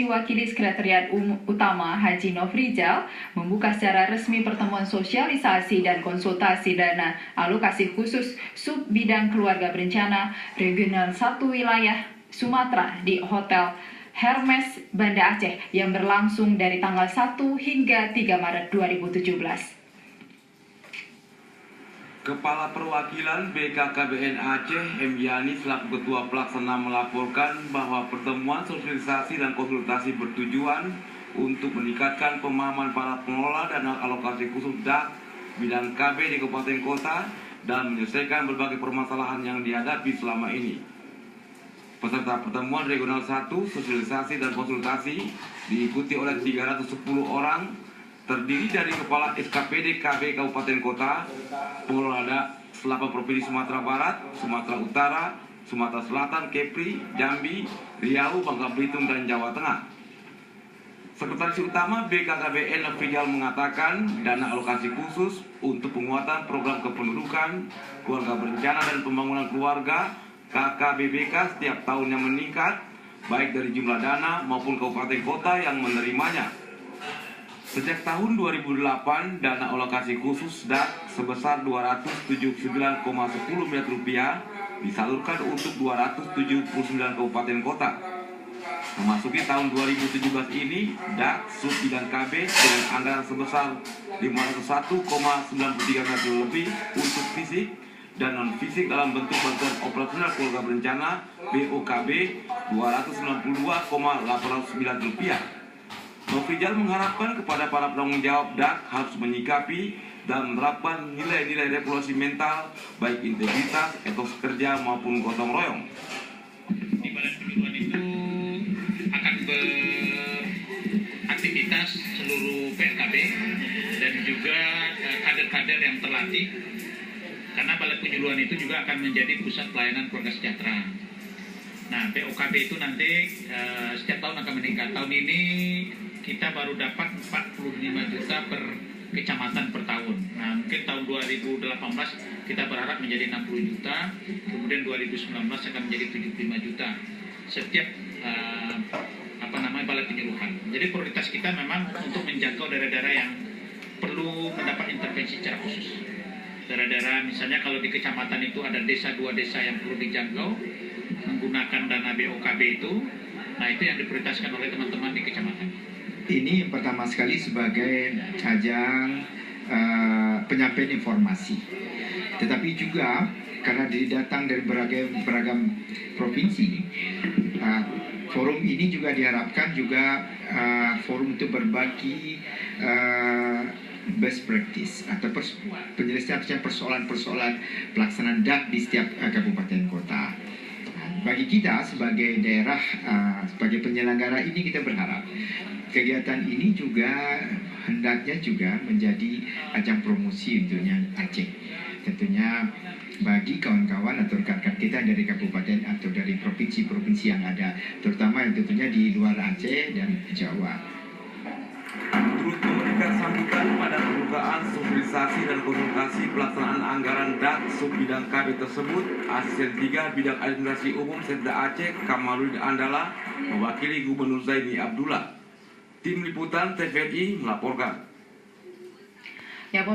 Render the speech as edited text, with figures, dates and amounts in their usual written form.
diwakili Sekretariat Utama Haji Nofrizal membuka secara resmi pertemuan sosialisasi dan konsultasi dana alokasi khusus sub bidang keluarga berencana Regional 1 Wilayah Sumatera di Hotel Hermes Banda Aceh yang berlangsung dari tanggal 1 hingga 3 Maret 2017. Kepala Perwakilan BKKBN Aceh, M. Yani, selaku Ketua Pelaksana melaporkan bahwa pertemuan sosialisasi dan konsultasi bertujuan untuk meningkatkan pemahaman para pengelola dana alokasi khusus DAK bidang KB di kabupaten kota dan menyelesaikan berbagai permasalahan yang dihadapi selama ini. Peserta pertemuan Regional 1 sosialisasi dan konsultasi diikuti oleh 310 orang, terdiri dari Kepala SKPD KB Kabupaten Kota, pengelola selapa Provinsi Sumatera Barat, Sumatera Utara, Sumatera Selatan, Kepri, Jambi, Riau, Bangka Belitung, dan Jawa Tengah. Sekretaris Utama BKKBN Nofrizal mengatakan dana alokasi khusus untuk penguatan program kependudukan, keluarga berencana dan pembangunan keluarga KKBBK setiap tahunnya meningkat, baik dari jumlah dana maupun kabupaten kota yang menerimanya. Sejak tahun 2008, dana alokasi khusus DAK sebesar 279,10 miliar rupiah disalurkan untuk 279 kabupaten kota. Memasuki tahun 2017 ini, DAK sub bidang KB dengan anggaran sebesar 501,93 miliar lebih untuk fisik dan non-fisik dalam bentuk bantuan operasional keluarga berencana BOKB 292,809 rupiah. Nofrizal mengharapkan kepada para penanggung jawab DAK harus menyikapi dan menerapkan nilai-nilai revolusi mental, baik integritas, etos kerja maupun gotong royong. Di Badan Penyuluhan itu akan beraktivitas seluruh PKB dan juga kader-kader yang terlatih, karena Balai Penyuluhan itu juga akan menjadi pusat pelayanan keluarga sejahtera. Nah, BOKB itu nanti setiap tahun akan meningkat. Tahun ini kita baru dapat 45 juta per kecamatan per tahun. Nah, mungkin tahun 2018 kita berharap menjadi 60 juta, kemudian 2019 akan menjadi 75 juta setiap balai penyuluhan. Jadi prioritas kita memang untuk menjangkau daerah-daerah yang perlu mendapat intervensi secara khusus. Daerah-daerah misalnya kalau di kecamatan itu ada desa, 2 desa yang perlu dijangkau menggunakan dana BOKB itu, nah itu yang diprioritaskan oleh teman-teman di kecamatan. Ini pertama sekali sebagai ajang penyampaian informasi, tetapi juga karena datang dari beragam provinsi, forum ini juga diharapkan juga forum untuk berbagi best practice atau penyelesaian persoalan-persoalan pelaksanaan DAK di setiap kabupaten kota. Bagi kita sebagai daerah, sebagai penyelenggara ini, kita berharap kegiatan ini juga hendaknya juga menjadi ajang promosi untuknya Aceh. Tentunya bagi kawan-kawan atau rekan-rekan kita dari kabupaten atau dari provinsi-provinsi yang ada, terutama yang tentunya di luar Aceh dan Jawa. Turut memberikan sambutan pada pembukaan sosialisasi dan konsultasi pelaksanaan anggaran DAK sub bidang KB tersebut, Asisten 3 Bidang Administrasi Umum Setda Aceh Kamaludin Andala mewakili Gubernur Zaini Abdullah. Tim Liputan TVRI melaporkan.